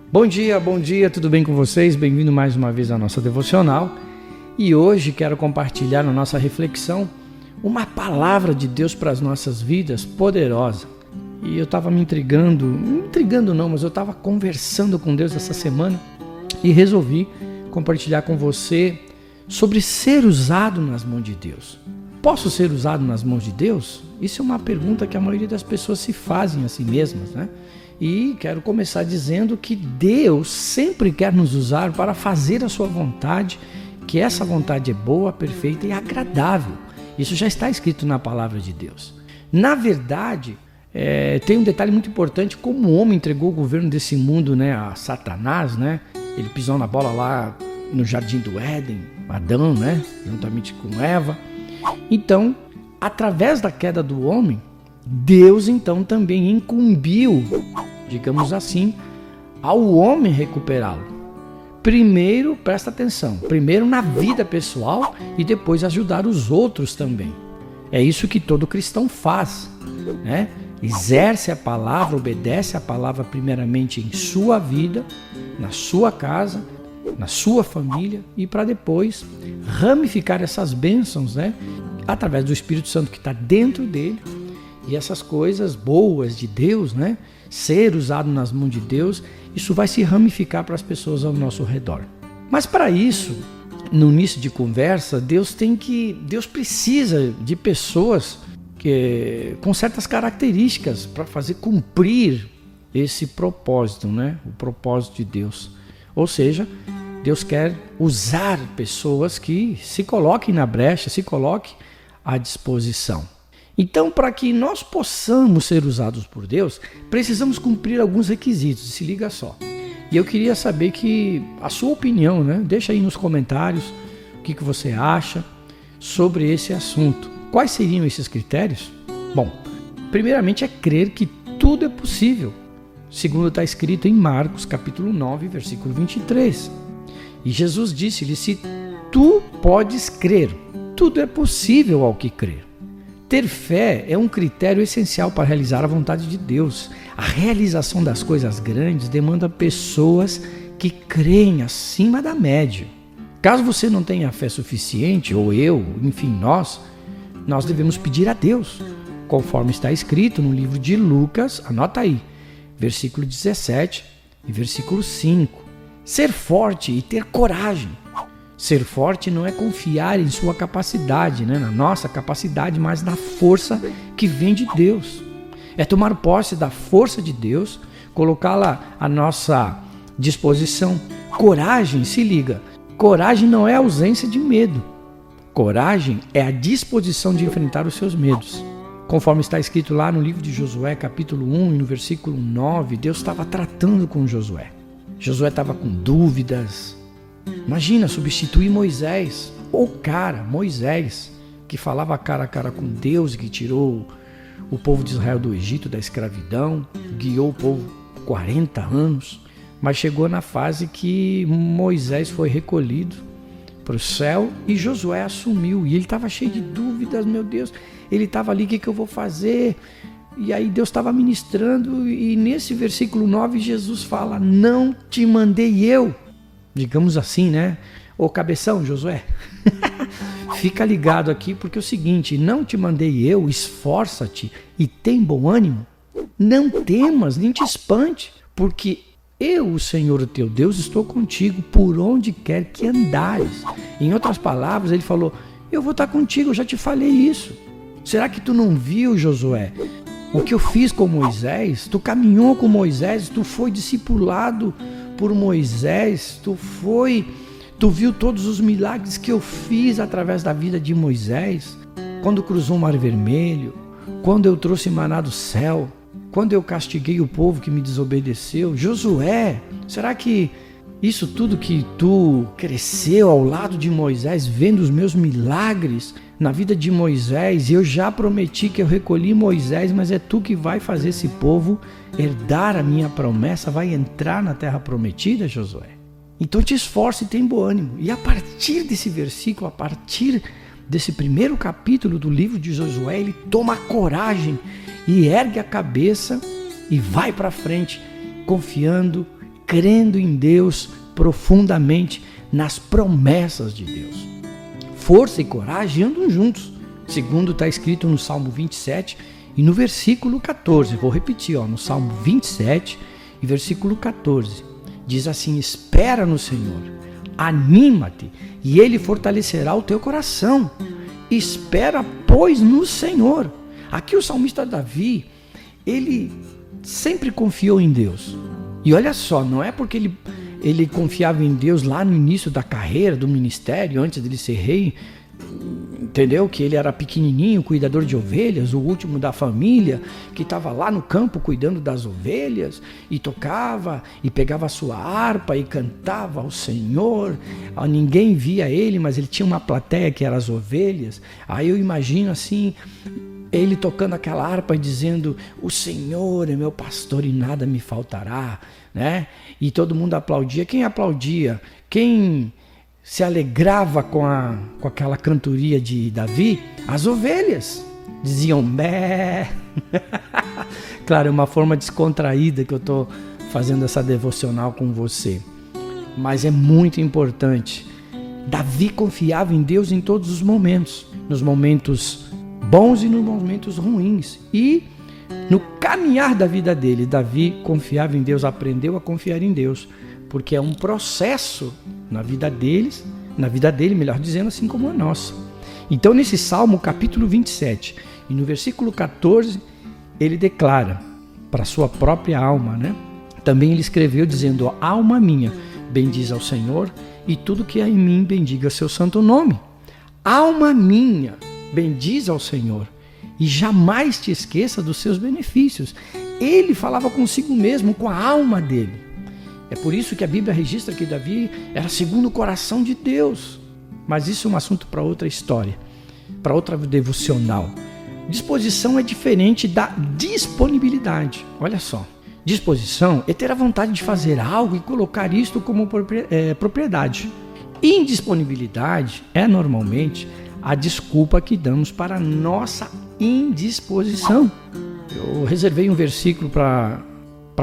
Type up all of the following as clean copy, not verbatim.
Bom dia, tudo bem com vocês? Bem-vindo mais uma vez à nossa devocional. E hoje quero compartilhar na nossa reflexão uma palavra de Deus para as nossas vidas poderosa. E eu estava me intrigando não, mas eu estava conversando com Deus essa semana e resolvi compartilhar com você sobre ser usado nas mãos de Deus. Posso ser usado nas mãos de Deus? Isso é uma pergunta que a maioria das pessoas se fazem a si mesmas, né? E quero começar dizendo que Deus sempre quer nos usar para fazer a sua vontade, que essa vontade é boa, perfeita e agradável. Isso já está escrito na palavra de Deus. Na verdade, tem um detalhe muito importante, como o homem entregou o governo desse mundo, né, a Satanás, né? Ele pisou na bola lá no jardim do Éden, Adão, né, juntamente com Eva. Então, através da queda do homem, Deus então também incumbiu, digamos assim, ao homem recuperá-lo. Primeiro, presta atenção, primeiro na vida pessoal e depois ajudar os outros também. É isso que todo cristão faz, né? Exerce a palavra, obedece a palavra primeiramente em sua vida, na sua casa, na sua família e para depois ramificar essas bênçãos, né? Através do Espírito Santo que está dentro dele. E essas coisas boas de Deus, né? Ser usado nas mãos de Deus, isso vai se ramificar para as pessoas ao nosso redor. Mas para isso, no início de conversa, Deus precisa de pessoas com certas características para fazer cumprir esse propósito, né? O propósito de Deus. Ou seja, Deus quer usar pessoas que se coloquem na brecha, se coloquem à disposição. Então, para que nós possamos ser usados por Deus, precisamos cumprir alguns requisitos, se liga só. E eu queria saber a sua opinião, né? Deixa aí nos comentários o que você acha sobre esse assunto. Quais seriam esses critérios? Bom, primeiramente é crer que tudo é possível, segundo está escrito em Marcos capítulo 9, versículo 23. E Jesus disse-lhe, se tu podes crer, tudo é possível ao que crer. Ter fé é um critério essencial para realizar a vontade de Deus. A realização das coisas grandes demanda pessoas que creem acima da média. Caso você não tenha fé suficiente, ou eu, enfim, nós devemos pedir a Deus, conforme está escrito no livro de Lucas, anota aí, versículo 17 e versículo 5. Ser forte e ter coragem. Ser forte não é confiar em sua capacidade, né? Na nossa capacidade, mas na força que vem de Deus. É tomar posse da força de Deus, colocá-la à nossa disposição. Coragem, se liga, coragem não é ausência de medo. Coragem é a disposição de enfrentar os seus medos. Conforme está escrito lá no livro de Josué, capítulo 1 e no versículo 9, Deus estava tratando com Josué. Josué estava com dúvidas. Imagina, substituir Moisés, Moisés, que falava cara a cara com Deus e que tirou o povo de Israel do Egito, da escravidão, guiou o povo 40 anos, mas chegou na fase que Moisés foi recolhido para o céu e Josué assumiu, e ele estava cheio de dúvidas, meu Deus, ele estava ali, o que eu vou fazer? E aí Deus estava ministrando e nesse versículo 9 Jesus fala, não te mandei eu. Digamos assim, né? Ô cabeção, Josué, fica ligado aqui porque é o seguinte, não te mandei eu, esforça-te e tem bom ânimo. Não temas, nem te espante, porque eu, o Senhor, o teu Deus, estou contigo por onde quer que andares. Em outras palavras, ele falou, eu vou estar contigo, eu já te falei isso. Será que tu não viu, Josué? O que eu fiz com Moisés? Tu caminhou com Moisés, tu foi discipulado por Moisés, tu viu todos os milagres que eu fiz através da vida de Moisés, quando cruzou o Mar Vermelho, quando eu trouxe maná do céu, quando eu castiguei o povo que me desobedeceu. Josué, será que isso tudo que tu cresceu ao lado de Moisés, vendo os meus milagres na vida de Moisés, eu já prometi que eu recolhi Moisés, mas é tu que vai fazer esse povo herdar a minha promessa, vai entrar na terra prometida, Josué. Então te esforce e tem bom ânimo. E a partir desse versículo, a partir desse primeiro capítulo do livro de Josué, ele toma coragem e ergue a cabeça e vai para frente, confiando crendo em Deus profundamente, nas promessas de Deus. Força e coragem andam juntos, segundo está escrito no Salmo 27 e no versículo 14. Vou repetir, no Salmo 27 e versículo 14. Diz assim: espera no Senhor, anima-te e Ele fortalecerá o teu coração. Espera, pois, no Senhor. Aqui o salmista Davi, ele sempre confiou em Deus. E olha só, não é porque ele confiava em Deus lá no início da carreira, do ministério, antes dele ser rei, entendeu? Que ele era pequenininho, cuidador de ovelhas, o último da família, que estava lá no campo cuidando das ovelhas, e tocava, e pegava a sua harpa, e cantava ao Senhor. Ninguém via ele, mas ele tinha uma plateia que eram as ovelhas. Aí eu imagino assim, ele tocando aquela harpa e dizendo: o Senhor é meu pastor e nada me faltará, né? E todo mundo aplaudia. Quem aplaudia? Quem se alegrava com aquela cantoria de Davi? As ovelhas diziam bé. Claro, é uma forma descontraída que eu estou fazendo essa devocional com você, mas é muito importante. Davi confiava em Deus em todos os momentos, nos momentos bons e nos momentos ruins, e no caminhar da vida dele, Davi confiava em Deus, aprendeu a confiar em Deus, porque é um processo na vida deles, na vida dele, melhor dizendo, assim como a nossa. Então, nesse Salmo, capítulo 27, e no versículo 14, ele declara para a sua própria alma, né? Também ele escreveu dizendo: alma minha, bendiz ao Senhor, e tudo que há em mim bendiga seu santo nome. Alma minha, bendiz ao Senhor, e jamais te esqueça dos seus benefícios. Ele falava consigo mesmo, com a alma dele. É por isso que a Bíblia registra que Davi era segundo o coração de Deus. Mas isso é um assunto para outra história, para outra devocional. Disposição é diferente da disponibilidade. Olha só, disposição é ter a vontade de fazer algo e colocar isto como propriedade. Indisponibilidade é normalmente a desculpa que damos para a nossa indisposição. Eu reservei um versículo para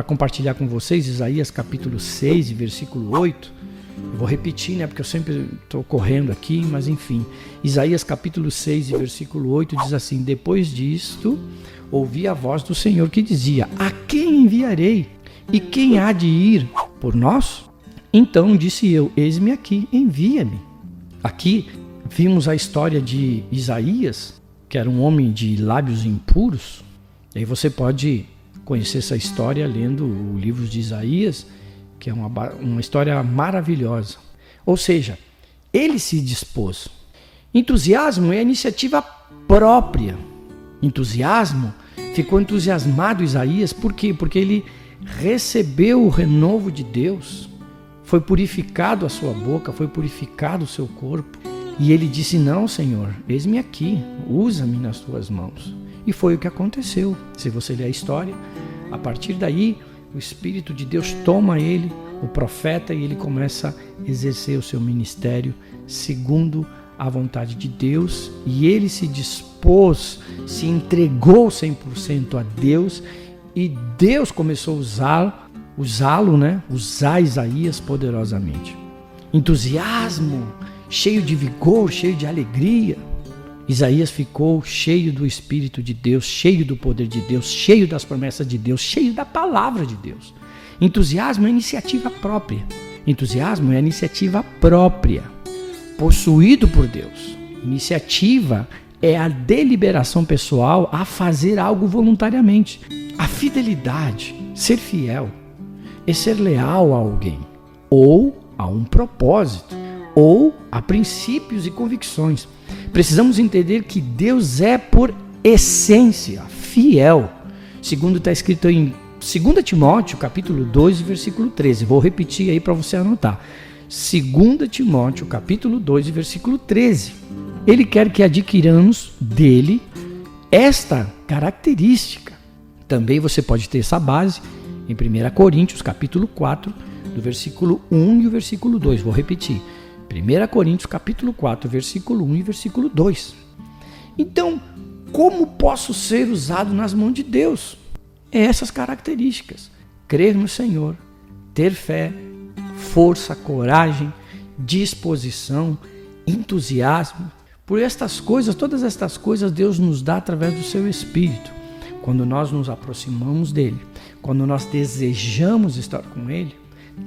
compartilhar com vocês, Isaías capítulo 6 e versículo 8. Eu vou repetir, porque eu sempre estou correndo aqui, mas enfim. Isaías capítulo 6 e versículo 8 diz assim: depois disto, ouvi a voz do Senhor que dizia: a quem enviarei? E quem há de ir por nós? Então disse eu: eis-me aqui, envia-me. Aqui vimos a história de Isaías, que era um homem de lábios impuros. E aí você pode conhecer essa história lendo o livro de Isaías, que é uma história maravilhosa. Ou seja, ele se dispôs. Entusiasmo é a iniciativa própria. Entusiasmo, ficou entusiasmado Isaías, por quê? Porque ele recebeu o renovo de Deus, foi purificado a sua boca, foi purificado o seu corpo, e ele disse: não, Senhor, eis-me aqui, usa-me nas tuas mãos. E foi o que aconteceu. Se você ler a história, a partir daí o Espírito de Deus toma ele, o profeta, e ele começa a exercer o seu ministério segundo a vontade de Deus, e ele se dispôs, se entregou 100% a Deus, e Deus começou a usar Isaías poderosamente. Entusiasmo, cheio de vigor, cheio de alegria. Isaías ficou cheio do Espírito de Deus, cheio do poder de Deus, cheio das promessas de Deus, cheio da palavra de Deus. Entusiasmo é iniciativa própria. Entusiasmo é iniciativa própria, possuído por Deus. Iniciativa é a deliberação pessoal a fazer algo voluntariamente. A fidelidade, ser fiel, é ser leal a alguém, ou a um propósito, ou a princípios e convicções. Precisamos entender que Deus é, por essência, fiel. Segundo está escrito em 2 Timóteo, capítulo 2, versículo 13. Vou repetir aí para você anotar. 2 Timóteo, capítulo 2, versículo 13. Ele quer que adquiramos dele esta característica. Também você pode ter essa base em 1 Coríntios, capítulo 4, do versículo 1 e o versículo 2. Vou repetir. 1 Coríntios capítulo 4, versículo 1 e versículo 2. Então, como posso ser usado nas mãos de Deus? É essas características: crer no Senhor, ter fé, força, coragem, disposição, entusiasmo. Por estas coisas, todas estas coisas Deus nos dá através do seu Espírito. Quando nós nos aproximamos dele, quando nós desejamos estar com ele,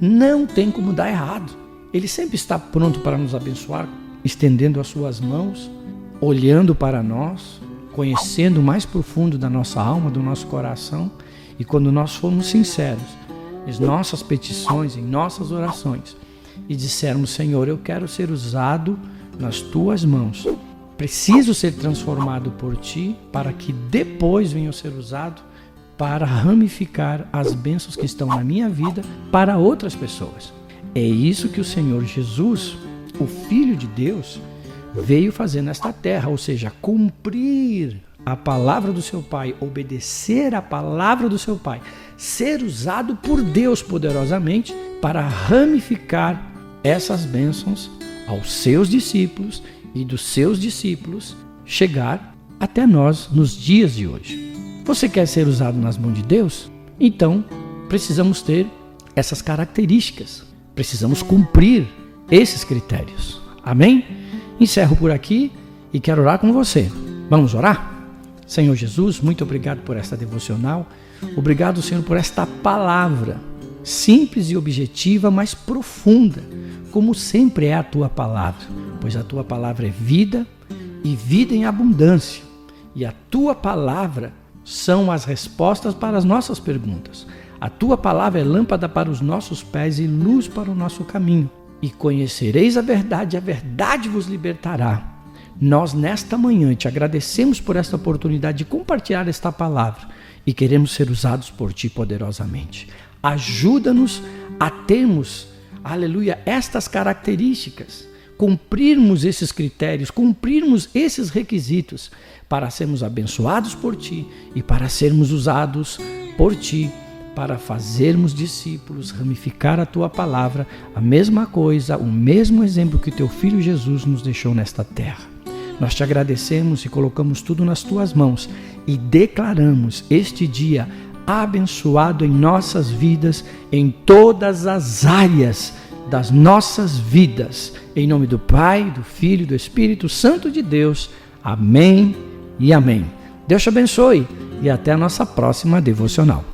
não tem como dar errado. Ele sempre está pronto para nos abençoar, estendendo as suas mãos, olhando para nós, conhecendo o mais profundo da nossa alma, do nosso coração. E quando nós formos sinceros em nossas petições, em nossas orações, e dissermos: Senhor, eu quero ser usado nas tuas mãos, preciso ser transformado por ti, para que depois venha a ser usado para ramificar as bênçãos que estão na minha vida para outras pessoas. É isso que o Senhor Jesus, o Filho de Deus, veio fazer nesta terra, ou seja, cumprir a palavra do seu Pai, obedecer a palavra do seu Pai, ser usado por Deus poderosamente para ramificar essas bênçãos aos seus discípulos e dos seus discípulos chegar até nós nos dias de hoje. Você quer ser usado nas mãos de Deus? Então, precisamos ter essas características, precisamos cumprir esses critérios. Amém? Encerro por aqui e quero orar com você. Vamos orar? Senhor Jesus, muito obrigado por esta devocional. Obrigado, Senhor, por esta palavra simples e objetiva, mas profunda, como sempre é a tua palavra, pois a tua palavra é vida e vida em abundância. E a tua palavra são as respostas para as nossas perguntas. A tua palavra é lâmpada para os nossos pés e luz para o nosso caminho. E conhecereis a verdade vos libertará. Nós, nesta manhã, te agradecemos por esta oportunidade de compartilhar esta palavra e queremos ser usados por ti poderosamente. Ajuda-nos a termos, aleluia, estas características, cumprirmos esses critérios, cumprirmos esses requisitos para sermos abençoados por ti e para sermos usados por ti para fazermos discípulos, ramificar a tua palavra, a mesma coisa, o mesmo exemplo que teu Filho Jesus nos deixou nesta terra. Nós te agradecemos e colocamos tudo nas tuas mãos e declaramos este dia abençoado em nossas vidas, em todas as áreas das nossas vidas. Em nome do Pai, do Filho e do Espírito Santo de Deus. Amém e amém. Deus te abençoe e até a nossa próxima devocional.